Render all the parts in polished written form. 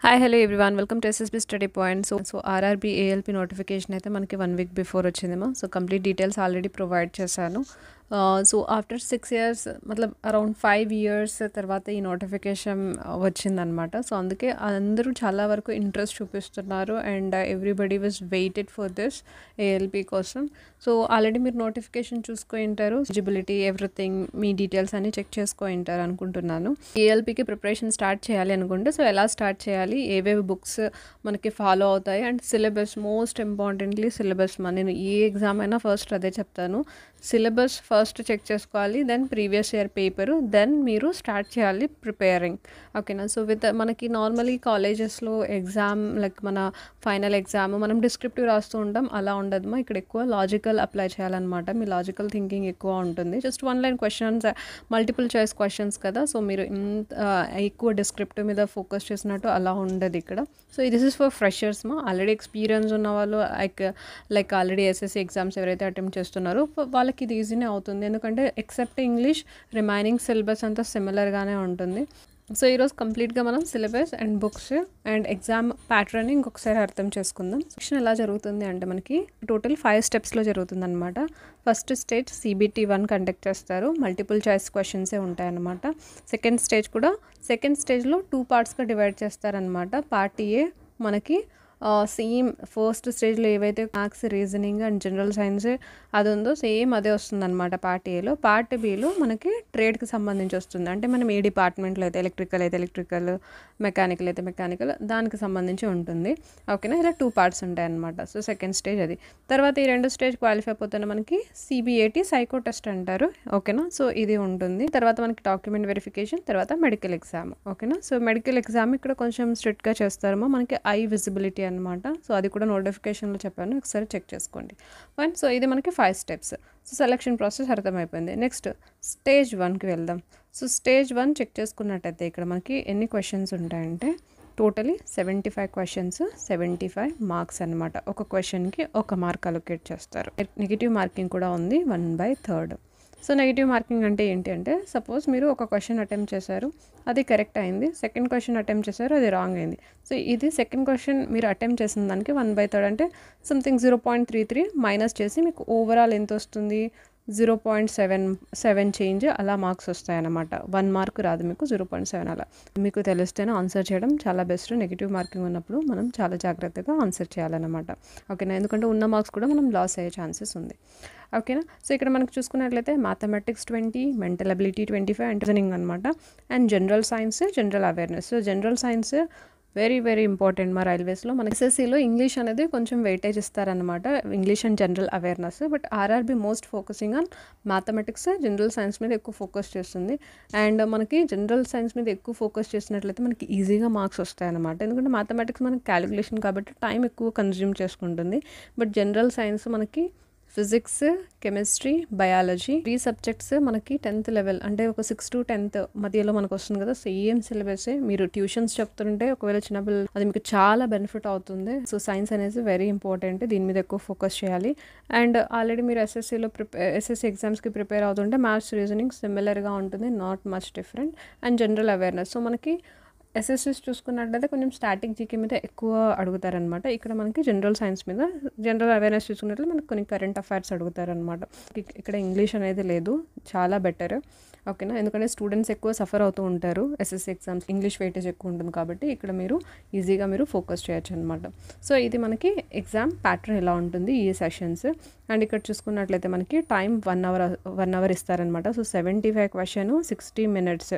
Hi hello everyone welcome to SSB study point. So RRB ALP notification అయితే మనకి 1 week before వచ్చిందేమో. So complete details already provide చేశాను. So after 6 years మతలబ్ around 5 years తర్వాత ఈ notification వచ్చిందనమాట. So అందుకే అందరూ చాలా వరకు ఇంట్రెస్ట్ చూపిస్తున్నారు and everybody was waited for this ALP కోసం. సో ఆల్రెడీ మీరు నోటిఫికేషన్ చూసుకొని ఉంటారు, ఎలిజిబిలిటీ ఎవ్రీథింగ్ మీ డీటెయిల్స్ అన్ని చెక్ చేసుకొని ఉంటారు అనుకుంటున్నాను. ఏఎల్పికి ప్రిపరేషన్ స్టార్ట్ చేయాలి అనుకుంటే సో ఎలా స్టార్ట్ చేయాలి, ఏవేవి బుక్స్ మనకి ఫాలో అవుతాయి and syllabus, most importantly syllabus. నేను ఏ ఎగ్జామ్ అయినా ఫస్ట్ అదే చెప్తాను, సిలబస్ ఫస్ట్ చెక్ చేసుకోవాలి, then previous year paper, then మీరు స్టార్ట్ చేయాలి ప్రిపేరింగ్. ఓకేనా. సో మనకి నార్మలీ కాలేజెస్లో ఎగ్జామ్ లైక్ మన ఫైనల్ ఎగ్జామ్ మనం డిస్క్రిప్టివ్ రాస్తూ ఉంటాం, అలా ఉండదు. ఇక్కడ ఎక్కువ లాజికల్ అప్లై చేయాలన్నమాట. మీ లాజికల్ థింకింగ్ ఎక్కువ ఉంటుంది. Just 1 line questions, multiple choice questions కదా. సో మీరు ఎక్కువ డిస్క్రిప్టివ్ మీద ఫోకస్ చేసినట్టు అలా ఉండదు ఇక్కడ. So this is for freshers. Already experience ఉన్న వాళ్ళు లైక్ ఆల్రెడీ ఎస్ఎస్సి ఎగ్జామ్స్ ఎవరైతే అటెంప్ట్ చేస్తున్నారో వాళ్ళకి ఇది ఈజీనే అవుతుంది, ఎందుకంటే ఎక్సెప్ట్ ఇంగ్లీష్ రిమైనింగ్ సిలబస్ అంతా సిమిలర్గానే ఉంటుంది. సో ఈరోజు కంప్లీట్గా మనం syllabus and books and exam pattern ఇంకొకసారి అర్థం చేసుకుందాం. సెక్షన్ ఎలా జరుగుతుంది అంటే మనకి టోటల్ 5 steps జరుగుతుంది అనమాట. ఫస్ట్ స్టేజ్ CBT 1 కండక్ట్ చేస్తారు, మల్టిపుల్ చాయిస్ క్వశ్చన్సే ఉంటాయన్నమాట. సెకండ్ స్టేజ్లో 2 partsగా డివైడ్ చేస్తారనమాట. పార్ట్ ఏ మనకి సేమ్ ఫస్ట్ స్టేజ్లో ఏవైతే maths, reasoning and general science అది ఉందో సేమ్ అదే వస్తుంది అనమాట పార్ట్ ఏలో. పార్ట్ బిలో మనకి ట్రేడ్కి సంబంధించి వస్తుంది, అంటే మనం ఏ డిపార్ట్మెంట్లో అయితే ఎలక్ట్రికల్, మెకానికల్ అయితే మెకానికల్, దానికి సంబంధించి ఉంటుంది. ఓకేనా. ఇలా 2 parts ఉంటాయన్నమాట. సో సెకండ్ స్టేజ్ అది. తర్వాత ఈ 2 స్టేజ్ క్వాలిఫై అయిపోతే మనకి CBAT సైకో టెస్ట్ అంటారు. ఓకేనా. సో ఇది ఉంటుంది. తర్వాత మనకి డాక్యుమెంట్ వెరిఫికేషన్, తర్వాత మెడికల్ ఎగ్జామ్. ఓకేనా. సో మెడికల్ ఎగ్జామ్ ఇక్కడ కొంచెం స్ట్రిక్ట్గా చేస్తారేమో, మనకి ఐ విజిబిలిటీ అనమాట. సో అది కూడా నోటిఫికేషన్లో చెప్పాను, ఒకసారి చెక్ చేసుకోండి. ఫైన్. సో ఇది మనకి 5 steps. సో సెలక్షన్ ప్రాసెస్ అర్థమైపోయింది. నెక్స్ట్ స్టేజ్ 1కి వెళ్దాం. సో స్టేజ్ 1 చెక్ చేసుకున్నట్టయితే ఇక్కడ మనకి ఎన్ని క్వశ్చన్స్ ఉంటాయంటే టోటలీ 75 questions, 75 marks అనమాట. ఒక క్వశ్చన్కి 1 mark అలొకేట్ చేస్తారు. నెగిటివ్ మార్కింగ్ కూడా ఉంది 1/3. సో నెగిటివ్ మార్కింగ్ అంటే ఏంటి అంటే, సపోజ్ మీరు ఒక క్వశ్చన్ అటెంప్ట్ చేశారు, అది కరెక్ట్ అయింది, సెకండ్ క్వశ్చన్ అటెంప్ట్ చేశారు, అది రాంగ్ అయింది. సో ఇది సెకండ్ క్వశ్చన్ మీరు అటెంప్ట్ చేసిన దానికి 1/3 అంటే సంథింగ్ 0.33 మైనస్ చేసి మీకు ఓవరాల్ ఎంత వస్తుంది, 0.77 చేంజ్ అలా మార్క్స్ వస్తాయన్నమాట. 1 mark రాదు మీకు, 0.7 అలా. మీకు తెలిస్తేనే ఆన్సర్ చేయడం చాలా బెస్ట్. నెగిటివ్ మార్కింగ్ ఉన్నప్పుడు మనం చాలా జాగ్రత్తగా ఆన్సర్ చేయాలన్నమాట. ఓకేనా. ఎందుకంటే ఉన్న మార్క్స్ కూడా మనం లాస్ అయ్యే ఛాన్సెస్ ఉంది. ఓకేనా. సో ఇక్కడ మనకు చూసుకున్నట్లయితే mathematics 20, mental ability 25 and reasoning అనమాట. And general science, general awareness. So general science very important. మా రైల్వేస్లో మనకి ఎస్ఎస్సిలో ఇంగ్లీష్ అనేది కొంచెం వెయిటేజ్ ఇస్తారనమాట, English and general awareness. But RRB most focusing on mathematics, general science మీద ఎక్కువ ఫోకస్ చేస్తుంది. అండ్ మనకి జనరల్ సైన్స్ మీద ఎక్కువ ఫోకస్ చేసినట్లయితే మనకి ఈజీగా మార్క్స్ వస్తాయన్నమాట. ఎందుకంటే మ్యాథమెటిక్స్ మనకి క్యాలిక్యులేషన్ కాబట్టి టైం ఎక్కువ కన్జ్యూమ్ చేసుకుంటుంది. బట్ జనరల్ సైన్స్ మనకి ఫిజిక్స్, కెమిస్ట్రీ, బయాలజీ, 3 subjects మనకి 10th level అంటే ఒక 6 to 10th మధ్యలో మనకు వస్తుంది కదా. సేమ్ సిలబసే. మీరు ట్యూషన్స్ చెప్తుంటే ఒకవేళ చిన్నపిల్లలు అది మీకు చాలా బెనిఫిట్ అవుతుంది. సో సైన్స్ అనేది వెరీ ఇంపార్టెంట్, దీని మీద ఎక్కువ ఫోకస్ చేయాలి. అండ్ ఆల్రెడీ మీరు ఎస్ఎస్సి ఎగ్జామ్స్కి ప్రిపేర్ అవుతుంటే మ్యాథ్స్, రీజనింగ్ సిమిలర్గా ఉంటుంది, not much different. And general awareness. So మనకి ఎస్ఎస్సిస్ చూసుకున్నట్లయితే కొంచెం స్టాటిక్ జీకే మీద ఎక్కువ అడుగుతారనమాట. ఇక్కడ మనకి జనరల్ సైన్స్ మీద, జనరల్ అవేర్నెస్ చూసుకున్నట్లయితే మనకి కొన్ని కరెంట్ అఫైర్స్ అడుగుతారనమాట. ఇక్కడ ఇంగ్లీష్ అనేది లేదు, చాలా బెటర్. ఓకేనా. ఎందుకంటే స్టూడెంట్స్ ఎక్కువ సఫర్ అవుతూ ఉంటారు ఎస్ఎస్సి ఎగ్జామ్స్, ఇంగ్లీష్ వెయిటేజ్ ఎక్కువ ఉంటుంది కాబట్టి ఇక్కడ మీరు ఈజీగా ఫోకస్ చేయొచ్చు అనమాట. సో ఇది మనకి ఎగ్జామ్ ప్యాటర్న్ ఎలా ఉంటుంది ఈ సెషన్స్. అండ్ ఇక్కడ చూసుకున్నట్లయితే మనకి టైం 1 hour ఇస్తారనమాట. So 75 questions, 60 minutes.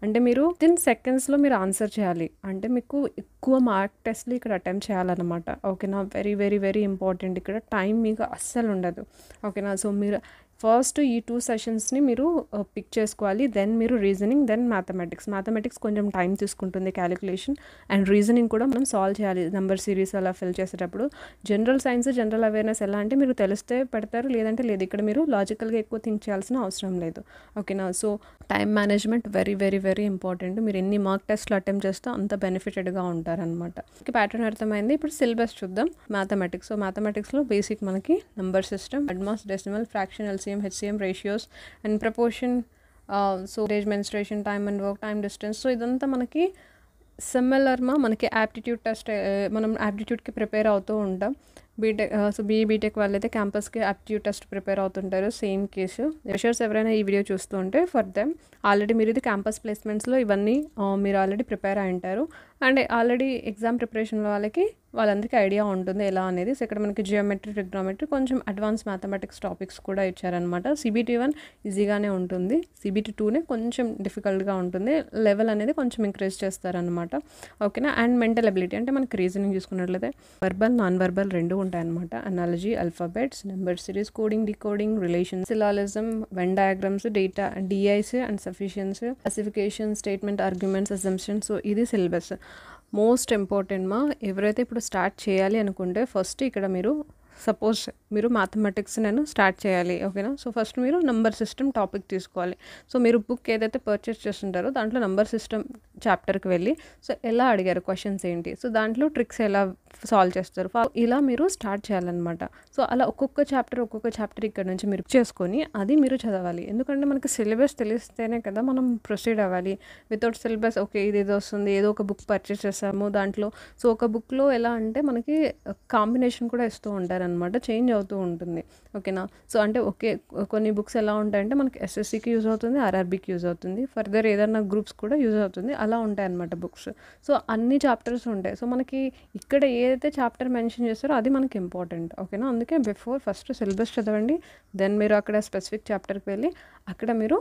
అంటే మీరు 10 secondsలో మీరు ఆన్సర్ చేయాలి. అంటే మీకు ఎక్కువ మార్క్ టెస్ట్లు ఇక్కడ అటెంప్ట్ చేయాలన్నమాట. ఓకేనా. Very important. ఇక్కడ టైం మీకు అస్సలు ఉండదు. ఓకేనా. సో మీరు ఫస్ట్ ఈ 2 sessions మీరు పిక్ చేసుకోవాలి. దెన్ మీరు రీజనింగ్, దెన్ మ్యాథమెటిక్స్ కొంచెం టైం తీసుకుంటుంది క్యాలిక్యులేషన్. అండ్ రీజనింగ్ కూడా మనం సాల్వ్ చేయాలి, నెంబర్ సిరీస్ అలా ఫిల్ చేసేటప్పుడు. జనరల్ సైన్స్, జనరల్ అవేర్నెస్ ఎలా అంటే మీరు తెలిస్తే పెడతారు, లేదంటే లేదు. ఇక్కడ మీరు లాజికల్గా ఎక్కువ థింక్ చేయాల్సిన అవసరం లేదు. ఓకేనా. So time management very important. మీరు ఎన్ని మార్క్ టెస్ట్లు అటెంప్ట్ చేస్తే అంత బెనిఫిటెడ్గా ఉంటారనమాట. ప్యాటర్న్ అర్థమైంది. ఇప్పుడు సిలబస్ చూద్దాం. మ్యాథమెటిక్స్. సో మ్యాథమెటిక్స్లో బేసిక్ మనకి number system, advance, decimal, fraction, LCM, HCM, ratios and proportion, so age, menstruation, time and work, time, distance. So ఇదంతా మనకి సిమిలర్ మనకి యాప్టిట్యూడ్ టెస్ట్ మనం యాప్టిట్యూడ్కి ప్రిపేర్ అవుతూ ఉంటాం. బీటెక్ సో బీటెక్ వాళ్ళైతే క్యాంపస్కి యాప్టిట్యూడ్ టెస్ట్ ప్రిపేర్ అవుతుంటారు. Same case. Freshers ఎవరైనా ఈ వీడియో చూస్తూ ఉంటే ఫర్ దెమ్ ఆల్రెడీ మీరు ఇది క్యాంపస్ ప్లేస్మెంట్స్లో ఇవన్నీ మీరు ఆల్రెడీ ప్రిపేర్ అయి ఉంటారు. అండ్ ఆల్రెడీ ఎగ్జామ్ ప్రిపరేషన్లో వాళ్ళందరికీ ఐడియా ఉంటుంది ఎలా అనేది. సో ఇక్కడ మనకి జియోమెట్రీ, ట్రిగ్నోమెట్రీ, కొంచెం అడ్వాన్స్ మ్యాథమెటిక్స్ టాపిక్స్ కూడా ఇచ్చారనమాట. CBT1 ఈజీగానే ఉంటుంది, CBT2నే కొంచెం డిఫికల్ట్గా ఉంటుంది. లెవెల్ అనేది కొంచెం ఇంక్రీజ్ చేస్తారనమాట. ఓకేనా. అండ్ మెంటల్ ఎబిలిటీ అంటే మనకి రీజనింగ్ చూసుకున్నట్లయితే వర్బల్, నాన్ వర్బల్ రెండు ఉంటాయన్నమాట. Analogy, alphabets, number series, coding, decoding, relation, syllogism, Venn diagrams, data, DIs and sufficiency, classification, statement, arguments, assumptions. So ఇది సిలబస్. మోస్ట్ ఇంపార్టెంట్ ఎవరైతే ఇప్పుడు స్టార్ట్ చేయాలి అనుకుంటే ఫస్ట్ ఇక్కడ మీరు సపోజ్ మీరు మ్యాథమెటిక్స్ నేను స్టార్ట్ చేయాలి. ఓకేనా. సో ఫస్ట్ మీరు నంబర్ సిస్టమ్ టాపిక్ తీసుకోవాలి. సో మీరు బుక్ ఏదైతే పర్చేస్ చేస్తుంటారో దాంట్లో నంబర్ సిస్టమ్ చాప్టర్కి వెళ్ళి సో ఎలా అడిగారు, క్వశ్చన్స్ ఏంటి, సో దాంట్లో ట్రిక్స్ ఎలా సాల్వ్ చేస్తారు, ఇలా మీరు స్టార్ట్ చేయాలన్నమాట. సో అలా ఒక్కొక్క చాప్టర్ ఇక్కడ నుంచి మీరు చేసుకొని అది మీరు చదవాలి. ఎందుకంటే మనకి సిలబస్ తెలిస్తేనే కదా మనం ప్రొసీడ్ అవ్వాలి. వితౌట్ సిలబస్ ఓకే ఇది వస్తుంది, ఏదో ఒక బుక్ పర్చేస్ చేసాము దాంట్లో. సో ఒక బుక్లో ఎలా అంటే మనకి కాంబినేషన్ కూడా ఇస్తూ ఉంటారు అనమాట, చేంజ్ అవుతూ ఉంటుంది. ఓకేనా. సో అంటే ఓకే కొన్ని బుక్స్ ఎలా ఉంటాయంటే మనకి SSCకి యూజ్ అవుతుంది, RRBకి యూజ్ అవుతుంది, ఫర్దర్ ఏదైనా గ్రూప్స్ కూడా యూజ్ అవుతుంది. అలా ఉంటాయి అన్నమాట బుక్స్. సో అన్ని చాప్టర్స్ ఉంటాయి. సో మనకి ఇక్కడ ఏదైతే చాప్టర్ మెన్షన్ చేస్తారో అది మనకి ఇంపార్టెంట్. ఓకేనా. అందుకే ఫస్ట్ సిలబస్ చదవండి, దెన్ మీరు అక్కడ స్పెసిఫిక్ చాప్టర్కి వెళ్ళి అక్కడ మీరు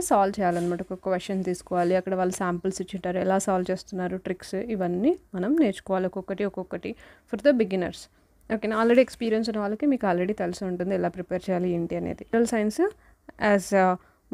సాల్వ్ చేయాలన్నమాట. ఒక క్వశ్చన్ తీసుకోవాలి, అక్కడ వాళ్ళు శాంపుల్స్ ఇచ్చింటారు, ఎలా సాల్వ్ చేస్తున్నారు, ట్రిక్స్, ఇవన్నీ మనం నేర్చుకోవాలి ఒక్కొక్కటి ఫర్ ద బిగినర్స్. ఓకేనా. ఆల్రెడీ ఎక్స్పీరియన్స్ ఉన్న వాళ్ళకి మీకు ఆల్రెడీ తెలిసి ఉంటుంది ఎలా ప్రిపేర్ చేయాలి ఏంటి అనేది. సైన్స్ యాజ్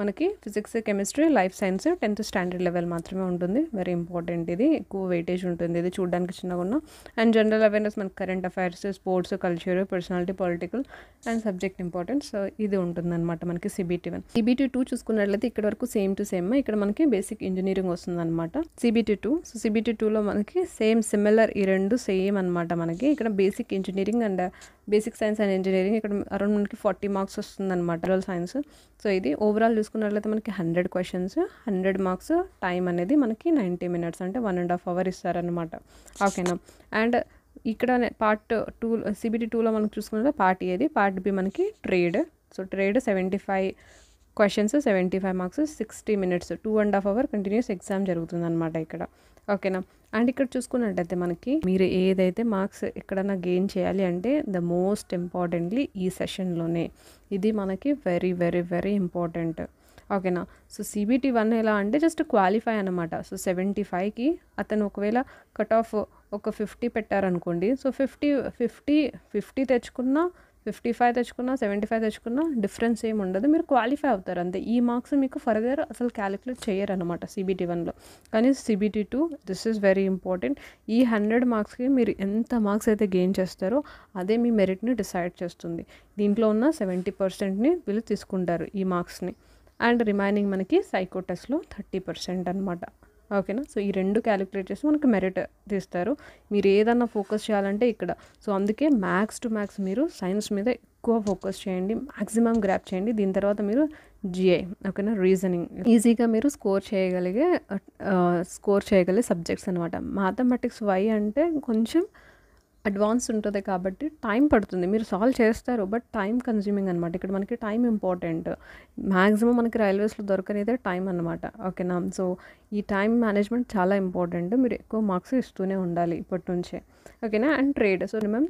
మనకి physics, chemistry, life science 10th standard level మాత్రమే ఉంటుంది. వెరీ ఇంపార్టెంట్, ఇది ఎక్కువ వెయిటేజ్ ఉంటుంది, ఇది చూడడానికి చిన్నగా ఉన్న. అండ్ జనరల్ అవేర్నెస్ మనకి current affairs, sports, culture, personality, political and subject importance. So ఇది ఉంటుందన్నమాట మనకి CBT1. CBT2 చూసుకున్నట్లయితే ఇక్కడ వరకు సేమ్ టు సేమ్. ఇక్కడ మనకి బేసిక్ ఇంజనీరింగ్ వస్తుందన్నమాట. CBT2. సో CBT2లో మనకి సిమిలర్ ఈ రెండు సేమ్ అనమాట. మనకి ఇక్కడ basic engineering and basic science and engineering ఇక్కడ అరౌండ్ మనకి 40 మార్క్స్ వస్తుందన్నమాట. General science. సో ఇది ఓవరాల్ చూసుకున్నట్లయితే మనకి 100 క్వశ్చన్స్, 100 మార్క్స్. టైం అనేది మనకి 90 minutes అంటే 1.5 hours ఇస్తారనమాట. ఓకేనా. అండ్ ఇక్కడ పార్ట్ 2 CBT2లో మనకు చూసుకున్నట్లయితే పార్ట్ ఏది, పార్ట్ బి మనకి trade. So trade 75 questions, 75 marks, 60 minutes, 2.5 hour continuous exam జరుగుతుందన్నమాట ఇక్కడ. ఓకేనా. అండ్ ఇక్కడ చూసుకున్నట్టయితే మనకి మీరు ఏదైతే మార్క్స్ ఎక్కడన్నా గెయిన్ చేయాలి అంటే ద మోస్ట్ ఇంపార్టెంట్లీ ఈ సెషన్లోనే. ఇది మనకి వెరీ వెరీ వెరీ ఇంపార్టెంట్. ఓకేనా. సో CBT1 ఎలా అంటే జస్ట్ క్వాలిఫై అనమాట. సో 75కి అతను ఒకవేళ కట్ ఆఫ్ ఒక 50 పెట్టారనుకోండి. సో 50 తెచ్చుకున్నా, 55 తెచ్చుకున్నా, 75 తెచ్చుకున్నా డిఫరెన్స్ ఏమి ఉండదు, మీరు క్వాలిఫై అవుతారు అంతే. ఈ మార్క్స్ మీకు ఫర్దర్ అసలు క్యాలిక్యులేట్ చేయరు అనమాట CBT1లో. కానీ CBT2 this is very important. ఈ 100 మార్క్స్కి మీరు ఎంత మార్క్స్ అయితే గెయిన్ చేస్తారో అదే మీ మెరిట్ని డిసైడ్ చేస్తుంది. దీంట్లో ఉన్న 70%ని వీళ్ళు తీసుకుంటారు ఈ మార్క్స్ని. అండ్ రిమైనింగ్ మనకి సైకో టెస్ట్లో 30% అనమాట. ఓకేనా. సో ఈ రెండు క్యాలిక్యులేట్ చేసి మనకి మెరిట్ తీస్తారు. మీరు ఏదన్నా ఫోకస్ చేయాలంటే ఇక్కడ. సో అందుకే మ్యాథ్స్ టు మ్యాథ్స్ మీరు సైన్స్ మీద ఎక్కువ ఫోకస్ చేయండి, మ్యాక్సిమం గ్రాప్ చేయండి. దీని తర్వాత మీరు GI, ఓకేనా, రీజనింగ్ ఈజీగా మీరు స్కోర్ చేయగలిగే సబ్జెక్ట్స్ అనమాట. మ్యాథమెటిక్స్ వై అంటే కొంచెం అడ్వాన్స్ ఉంటుంది కాబట్టి టైం పడుతుంది, మీరు సాల్వ్ చేస్తారు బట్ టైం కన్జ్యూమింగ్ అనమాట. ఇక్కడ మనకి టైం ఇంపార్టెంట్. మ్యాక్సిమం మనకి రైల్వేస్లో దొరకనేదే టైం అనమాట. ఓకేనా. సో ఈ టైం మేనేజ్మెంట్ చాలా ఇంపార్టెంట్. మీరు ఎక్కువ మార్క్స్ ఇస్తూనే ఉండాలి ఇప్పటి నుంచే. ఓకేనా. And trade. సో మేము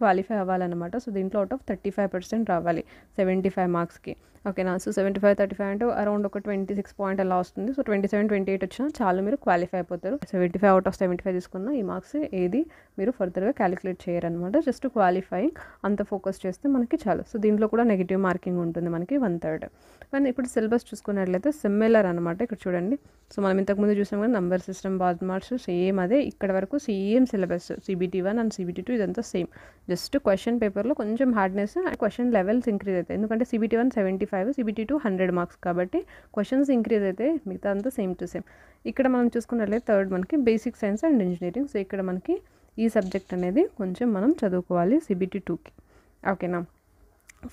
క్వాలిఫై అవ్వాలన్నమాట. సో దీంట్లో అవుట్ ఆఫ్ 35% రావాలి 75 మార్క్స్కి. ఓకేనా. సో 75, 35 అంటే అరౌండ్ ఒక 26 పాయింట్ అలా వస్తుంది. సో 27, 28 వచ్చినా చాలు, మీరు క్వాలిఫై అయిపోతారు. 75 అవుట్ ఆఫ్ 75 తీసుకున్న ఈ మార్క్స్ ఏది మీరు ఫర్దర్గా క్యాలిక్యులేట్ చేయరనమాట. జస్ట్ క్వాలిఫైయింగ్ అంత ఫోకస్ చేస్తే మనకి చాలు. సో దీంట్లో కూడా నెగిటివ్ మార్కింగ్ ఉంటుంది మనకి 1/3. కానీ ఇప్పుడు సిలబస్ చూసుకున్నట్లయితే సిమిలర్ అనమాట. ఇక్కడ చూడండి. సో మనం ఇంతకుముందు చూసాం కదా నంబర్ సిస్టమ్, బాద్ మార్క్స్ సేమ్ అదే. ఇక్కడ వరకు same syllabus. CBT1 and CBT2 ఇదంతా సేమ్. జస్ట్ క్వశ్చన్ పేపర్లో కొంచెం హార్డ్నెస్, క్వశ్చన్ లెవెల్స్ ఇంక్రీజ్ అవుతాయి. ఎందుకంటే CBT1 75, CBT2 100 మార్క్స్ కాబట్టి క్వశ్చన్స్ ఇంక్రీజ్ అయితే మిగతా అంతా సేమ్ టు సేమ్. ఇక్కడ మనం చూసుకున్నట్లయితే థర్డ్ మనకి basic science and engineering. So ఇక్కడ మనకి ఈ సబ్జెక్ట్ అనేది కొంచెం మనం చదువుకోవాలి CBT2కి. ఓకేనా.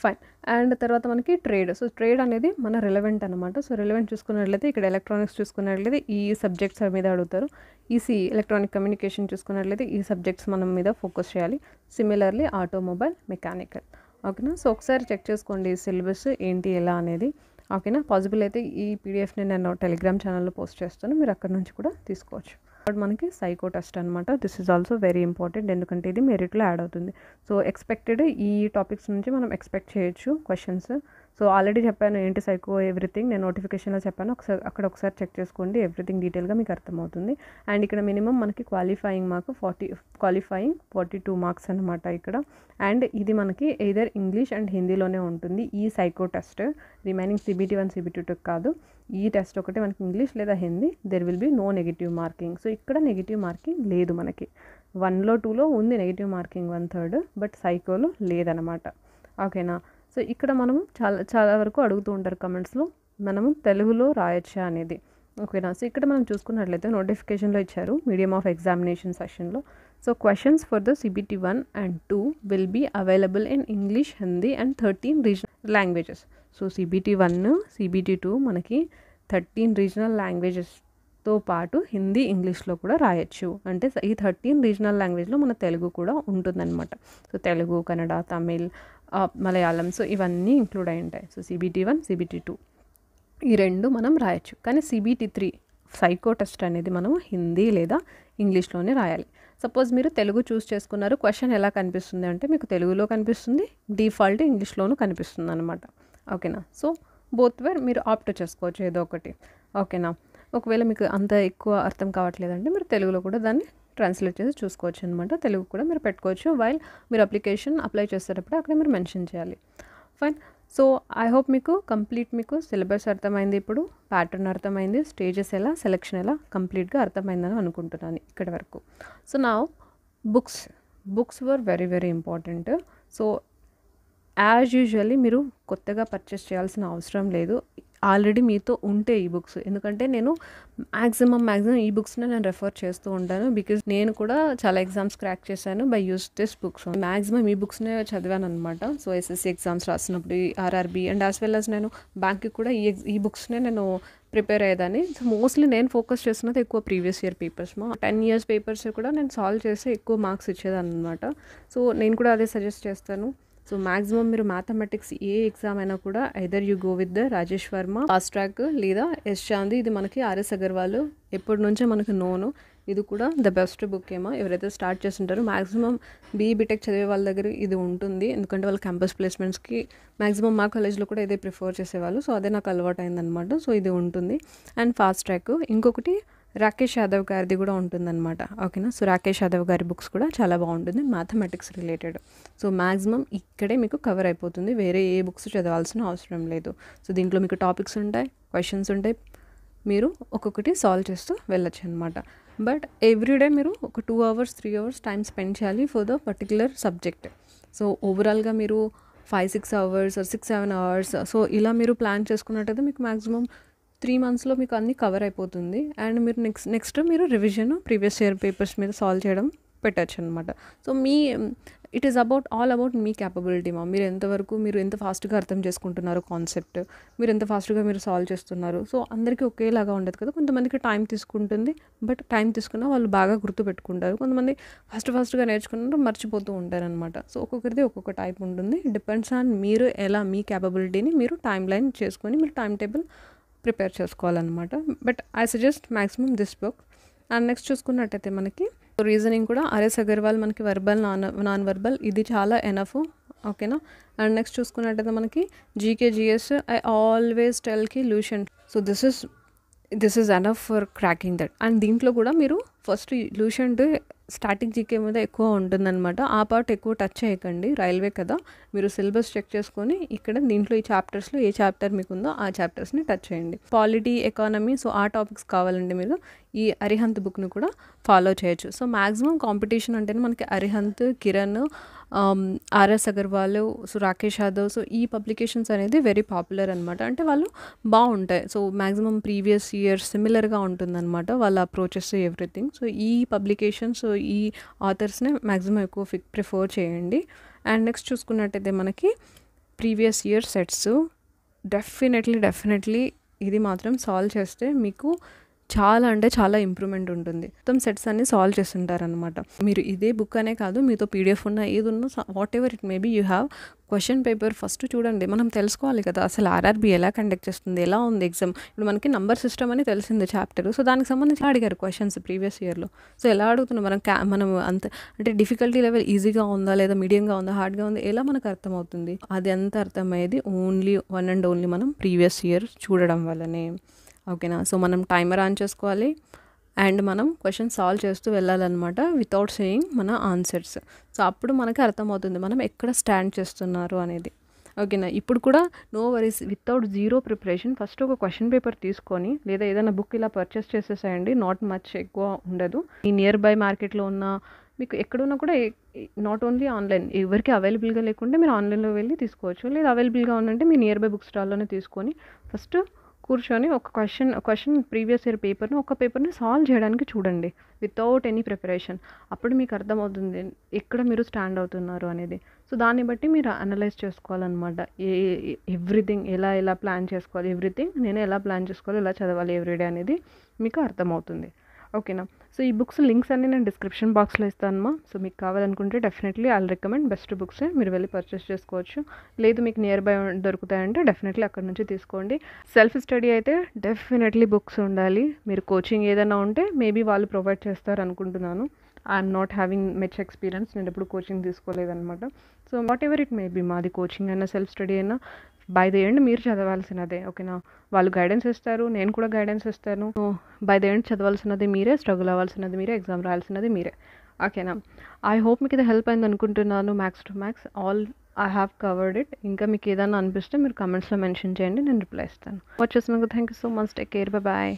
ఫైన్. అండ్ తర్వాత మనకి ట్రేడ్. సో ట్రేడ్ అనేది మన రిలవెంట్ అనమాట. సో రిలవెంట్ చూసుకున్నట్లయితే ఇక్కడ ఎలక్ట్రానిక్స్ చూసుకున్నట్లయితే ఈ సబ్జెక్ట్స్ మీద అడుగుతారు. ఈసీ ఎలక్ట్రానిక్ కమ్యూనికేషన్ చూసుకున్నట్లయితే ఈ సబ్జెక్ట్స్ మనం మీద ఫోకస్ చేయాలి. Similarly automobile, mechanical. ఓకేనా. సో ఒకసారి చెక్ చేసుకోండి సిలబస్ ఏంటి ఎలా అనేది. ఓకేనా. పాసిబుల్ అయితే ఈ పీడిఎఫ్ని నేను టెలిగ్రామ్ ఛానల్లో పోస్ట్ చేస్తాను, మీరు అక్కడ నుంచి కూడా తీసుకోవచ్చు. బట్ మనకి సైకో టెస్ట్ అనమాట. This is also very important, ఎందుకంటే ఇది మెరిట్లో యాడ్ అవుతుంది. సో ఎక్స్పెక్టెడ్ ఈ టాపిక్స్ నుంచి మనం ఎక్స్పెక్ట్ చేయొచ్చు క్వశ్చన్స్. సో ఆల్రెడీ చెప్పాను ఏంటి సైకో ఎవ్రీథింగ్, నేను నోటిఫికేషన్లో చెప్పాను, ఒకసారి చెక్ చేసుకోండి, ఎవ్రీథింగ్ డీటెయిల్గా మీకు అర్థమవుతుంది. అండ్ ఇక్కడ మినిమం మనకి క్వాలిఫైయింగ్ మార్క్ 42 మార్క్స్ అనమాట ఇక్కడ. అండ్ ఇది మనకి ఎయిదర్ ఇంగ్లీష్ అండ్ హిందీలోనే ఉంటుంది ఈ psycho test. Remaining CBT 1 CBT 2 కాదు, ఈ టెస్ట్ ఒకటే మనకి ఇంగ్లీష్ లేదా Hindi. There will be no negative marking. So ఇక్కడ నెగిటివ్ మార్కింగ్ లేదు మనకి. 1లో 2లో ఉంది నెగిటివ్ మార్కింగ్ 1/3, బట్ సైకోలో లేదనమాట. ఓకేనా. సో ఇక్కడ మనము చాలా వరకు అడుగుతూ ఉంటారు కమెంట్స్లో, మనము తెలుగులో రాయొచ్చా అనేది. ఓకేనా. సో ఇక్కడ మనం చూసుకున్నట్లయితే నోటిఫికేషన్లో ఇచ్చారు మీడియం ఆఫ్ ఎగ్జామినేషన్ సెషన్లో. So questions for the CBT 1 and 2 will be available in English, Hindi and 13 regional languages. So CBT 1, CBT 2 మనకి 13 రీజనల్ లాంగ్వేజెస్తో పాటు హిందీ, ఇంగ్లీష్లో కూడా రాయొచ్చు. అంటే ఈ 13 రీజనల్ లాంగ్వేజ్లో మన తెలుగు కూడా ఉంటుందన్నమాట. సో తెలుగు, కన్నడ, తమిళ్, మలయాళం, సో ఇవన్నీ ఇంక్లూడ్ అయి ఉంటాయి. సో CBT 1, CBT 2 ఈ రెండు మనం రాయొచ్చు. కానీ CBT 3 సైకో టెస్ట్ అనేది మనం హిందీ లేదా ఇంగ్లీష్లోనే రాయాలి. సపోజ్ మీరు తెలుగు చూస్ చేసుకున్నారు, క్వశ్చన్ ఎలా కనిపిస్తుంది అంటే మీకు తెలుగులో కనిపిస్తుంది, డిఫాల్ట్ ఇంగ్లీష్లోనూ కనిపిస్తుంది అనమాట. ఓకేనా. సో బోత్ వేర్ మీరు ఆప్ట్ చేసుకోవచ్చు ఏదో ఒకటి. ఓకేనా. ఒకవేళ మీకు అంత ఎక్కువ అర్థం కావట్లేదంటే మీరు తెలుగులో కూడా దాన్ని ట్రాన్స్లేట్ చేసి చూసుకోవచ్చు అనమాట. తెలుగు కూడా మీరు పెట్టుకోవచ్చు. వైల్ మీరు అప్లికేషన్ అప్లై చేసేటప్పుడు అక్కడ మీరు మెన్షన్ చేయాలి. ఫైన్. సో ఐ హోప్ మీకు మీకు సిలబస్ అర్థమైంది, ఇప్పుడు ప్యాటర్న్ అర్థమైంది, స్టేజెస్ ఎలా, సెలెక్షన్ ఎలా కంప్లీట్గా అర్థమైందని అనుకుంటున్నాను ఇక్కడి వరకు. సో నా books were very very important. So as usually మీరు కొత్తగా పర్చేస్ చేయాల్సిన అవసరం లేదు, ఆల్రెడీ మీతో ఉంటే ఈ బుక్స్. ఎందుకంటే నేను మ్యాక్సిమం ఈ బుక్స్ని నేను రెఫర్ చేస్తూ ఉంటాను, బికాజ్ నేను కూడా చాలా ఎగ్జామ్స్ క్రాక్ చేశాను by use this books. Maximum ఈ బుక్స్నే చదివాను అనమాట. సో SSC ఎగ్జామ్స్ రాసినప్పుడు RRB and as well as నేను బ్యాంక్కి కూడా ఈ బుక్స్నే నేను ప్రిపేర్ అయ్యేదాన్ని. సో మోస్ట్లీ నేను ఫోకస్ చేస్తున్నది ఎక్కువ previous year papers. 10 years papers కూడా నేను సాల్వ్ చేసి ఎక్కువ మార్క్స్ ఇచ్చేదాన్ని అనమాట. సో నేను కూడా అదే సజెస్ట్ చేస్తాను. సో మ్యాక్సిమం మీరు మ్యాథమెటిక్స్ ఏ ఎగ్జామ్ అయినా కూడా either you go with the Rajesh Varma fast track లేదా ఎస్ చాందీ. ఇది మనకి RS అగర్వాల్ ఎప్పటి నుంచో మనకు నోను. ఇది కూడా ద బెస్ట్ బుక్ ఏమో. ఎవరైతే స్టార్ట్ చేస్తుంటారో మ్యాక్సిమం BE.BTech చదివే వాళ్ళ దగ్గర ఇది ఉంటుంది, ఎందుకంటే వాళ్ళ క్యాంపస్ ప్లేస్మెంట్స్కి మ్యాక్సిమం మా కాలేజ్లో కూడా ఇదే ప్రిఫర్ చేసేవాళ్ళు. సో అదే నాకు అలవాటు అయిందనమాట. సో ఇది ఉంటుంది. అండ్ ఫాస్ట్ ట్రాక్ ఇంకొకటి రాకేష్ యాదవ్ గారిది కూడా ఉంటుందన్నమాట. ఓకేనా. సో రాకేష్ యాదవ్ గారి బుక్స్ కూడా చాలా బాగుంటుంది, మ్యాథమెటిక్స్ రిలేటెడ్. సో మ్యాక్సిమం ఇక్కడే మీకు కవర్ అయిపోతుంది, వేరే ఏ బుక్స్ చదవాల్సిన అవసరం లేదు. సో దీంట్లో మీకు టాపిక్స్ ఉంటాయి, క్వశ్చన్స్ ఉంటాయి, మీరు ఒక్కొక్కటి సాల్వ్ చేస్తూ వెళ్ళొచ్చు అనమాట. బట్ ఎవ్రీడే మీరు ఒక 2 hours 3 hours టైం స్పెండ్ చేయాలి for the particular subject. So ఓవరాల్గా మీరు 5-6 hours 6-7 hours సో ఇలా మీరు ప్లాన్ చేసుకున్నట్టయితే మీకు మ్యాక్సిమం 3 monthsలో మీకు అన్నీ కవర్ అయిపోతుంది. అండ్ మీరు నెక్స్ట్ మీరు రివిజన్ ప్రీవియస్ ఇయర్ పేపర్స్ మీద సాల్వ్ చేయడం పెట్టచ్చు అనమాట. So it is all about me capability. మీరు ఎంత ఫాస్ట్గా అర్థం చేసుకుంటున్నారు కాన్సెప్ట్, మీరు ఎంత ఫాస్ట్గా మీరు సాల్వ్ చేస్తున్నారు. సో అందరికీ ఒకేలాగా ఉండదు కదా, కొంతమందికి టైం తీసుకుంటుంది, బట్ టైం తీసుకున్నా వాళ్ళు బాగా గుర్తుపెట్టుకుంటారు. కొంతమంది ఫాస్ట్గా నేర్చుకున్నట్టు మర్చిపోతూ ఉంటారు అనమాట. సో ఒక్కొక్కరిది ఒక్కొక్క టైప్ ఉంటుంది. డిపెండ్స్ ఆన్ మీరు ఎలా మీ క్యాపబిలిటీని మీరు టైం లైన్ చేసుకొని మీరు టైం టేబుల్ ప్రిపేర్ చేసుకోవాలన్నమాట. But I suggest maximum this book. And next చూసుకున్నట్టయితే మనకి రీజనింగ్ కూడా RS అగర్వాల్ మనకి వర్బల్ నాన్ వర్బల్ ఇది చాలా ఎనఫ్. ఓకేనా. అండ్ నెక్స్ట్ చూసుకున్నట్టయితే మనకి GK GS ఐ ఆల్వేస్ టెల్కి లూషన్. So this is enough for cracking that. And దీంట్లో కూడా మీరు ఫస్ట్ లూషన్ స్టాటిక్ జీకే మీద ఎక్కువ ఉంటుందన్నమాట. ఆ పార్ట్ ఎక్కువ టచ్ చేయకండి, రైల్వే కదా. మీరు సిలబస్ చెక్ చేసుకొని ఇక్కడ దీంట్లో ఈ చాప్టర్స్లో ఏ చాప్టర్ మీకు ఉందో ఆ చాప్టర్స్ని టచ్ చేయండి. పాలిటీ, ఎకానమీ, సో ఆ టాపిక్స్ కావాలండి మీరు ఈ అరిహంత్ బుక్ను కూడా ఫాలో చేయొచ్చు. సో మ్యాక్సిమం కాంపిటీషన్ అంటేనే మనకి Arihant, Kiran, RS Agarwal, so Rakesh Yadav, so ఈ పబ్లికేషన్స్ అనేది వెరీ పాపులర్ అనమాట. అంటే వాళ్ళు బాగుంటాయి. సో మ్యాక్సిమం ప్రీవియస్ ఇయర్ సిమిలర్గా ఉంటుందన్నమాట వాళ్ళ అప్రోచెస్ ఎవ్రీథింగ్. సో ఈ పబ్లికేషన్స్, ఈ ఆథర్స్నే మ్యాక్సిమం ఎక్కువ ప్రిఫర్ చేయండి. అండ్ నెక్స్ట్ చూసుకున్నట్టయితే మనకి ప్రీవియస్ ఇయర్ సెట్స్ డెఫినెట్లీ ఇది మాత్రం సాల్వ్ చేస్తే మీకు చాలా అంటే చాలా ఇంప్రూవ్మెంట్ ఉంటుంది. మొత్తం సెట్స్ అన్ని సాల్వ్ చేస్తుంటారనమాట. మీరు ఇదే బుక్ అనే కాదు, మీతో పీడిఎఫ్ ఉన్న ఏది ఉన్నా what ever it maybe you have question paper first చూడండి. మనం తెలుసుకోవాలి కదా అసలు ఆర్ఆర్బీ ఎలా కండక్ట్ చేస్తుంది, ఎలా ఉంది ఎగ్జామ్. ఇప్పుడు మనకి నంబర్ సిస్టమ్ అని తెలిసింది చాప్టర్. సో దానికి సంబంధించి అడిగారు క్వశ్చన్స్ ప్రీవియస్ ఇయర్లో. సో ఎలా అడుగుతున్నాం మనం అంటే డిఫికల్టీ లెవెల్ ఈజీగా ఉందా లేదా మీడియంగా ఉందా హార్డ్గా ఉందా ఎలా మనకు అర్థమవుతుంది. అది ఎంత అర్థమయ్యేది ఓన్లీ వన్ అండ్ ఓన్లీ మనం ప్రీవియస్ ఇయర్ చూడడం వల్లనే. ఓకేనా. సో మనం టైమర్ ఆన్ చేసుకోవాలి అండ్ మనం క్వశ్చన్ సాల్వ్ చేస్తూ వెళ్ళాలన్నమాట వితౌట్ సేయింగ్ మన ఆన్సర్స్. సో అప్పుడు మనకి అర్థమవుతుంది మనం ఎక్కడ స్టాండ్ చేస్తున్నారు అనేది. ఓకేనా. ఇప్పుడు కూడా no worries, without zero preparation first ఒక క్వశ్చన్ పేపర్ తీసుకొని లేదా ఏదైనా బుక్ ఇలా పర్చేస్ చేసేసేయండి. నాట్ మచ్ ఎక్కువ ఉండదు. ఈ నియర్ బై మార్కెట్లో ఉన్న మీకు ఎక్కడున్నా కూడా నాట్ ఓన్లీ ఆన్లైన్, ఎవరికి అవైలబుల్గా లేకుంటే మీరు ఆన్లైన్లో వెళ్ళి తీసుకోవచ్చు. లేదా అవైలబుల్గా ఉందంటే మీ నియర్ బై బుక్ స్టాల్లోనే తీసుకొని ఫస్ట్ కూర్చొని ఒక క్వశ్చన్ ప్రీవియస్ ఇయర్ పేపర్ని ఒక పేపర్ని సాల్వ్ చేయడానికి చూడండి వితౌట్ ఎనీ ప్రిపరేషన్. అప్పుడు మీకు అర్థమవుతుంది ఎక్కడ మీరు స్టాండ్ అవుతున్నారు అనేది. సో దాన్ని బట్టి మీరు అనలైజ్ చేసుకోవాలన్నమాట. ఎవ్రీథింగ్ ఎలా ప్లాన్ చేసుకోవాలి, ఎవ్రీథింగ్ నేను ఎలా ప్లాన్ చేసుకోవాలి, ఎలా చదవాలి ఎవ్రీడే అనేది మీకు అర్థమవుతుంది. ఓకేనా. సో ఈ బుక్స్ లింక్స్ అన్ని నేను డిస్క్రిప్షన్ బాక్స్లో ఇస్తానమ్మా. సో మీకు కావాలనుకుంటే డెఫినెట్లీ ఐల్ రికమెండ్ బెస్ట్ బుక్సే మీరు వెళ్ళి పర్చేస్ చేసుకోవచ్చు. లేదు మీకు నియర్ బై దొరుకుతాయంటే డెఫినెట్లీ అక్కడ నుంచి తీసుకోండి. సెల్ఫ్ స్టడీ అయితే డెఫినెట్లీ బుక్స్ ఉండాలి. మీరు కోచింగ్ ఏదైనా ఉంటే మేబీ వాళ్ళు ప్రొవైడ్ చేస్తారు అనుకుంటున్నాను. I'm not having much experience, నేను ఎప్పుడు కోచింగ్ తీసుకోలేదన్నమాట. So whatever it may be, మాది కోచింగ్ అయినా సెల్ఫ్ స్టడీ అయినా బై ద ఎండ్ మీరు చదవాల్సినదే. ఓకేనా. వాళ్ళు గైడెన్స్ ఇస్తారు, నేను కూడా గైడెన్స్ ఇస్తాను. బై ద ఎండ్ చదవాల్సినది మీరే, స్ట్రగుల్ అవ్వాల్సినది మీరే, ఎగ్జామ్ రాయాల్సినది మీరే. ఓకేనా. ఐ హోప్ మీకు ఇది హెల్ప్ అయింది అనుకుంటున్నాను. Maths to maths all I have covered it. ఇంకా మీకు ఏదైనా అనిపిస్తే మీరు కమెంట్స్లో మెన్షన్ చేయండి, నేను రిప్లై ఇస్తాను. వచ్చేసినందుకు thank you so much. Take care. Bye.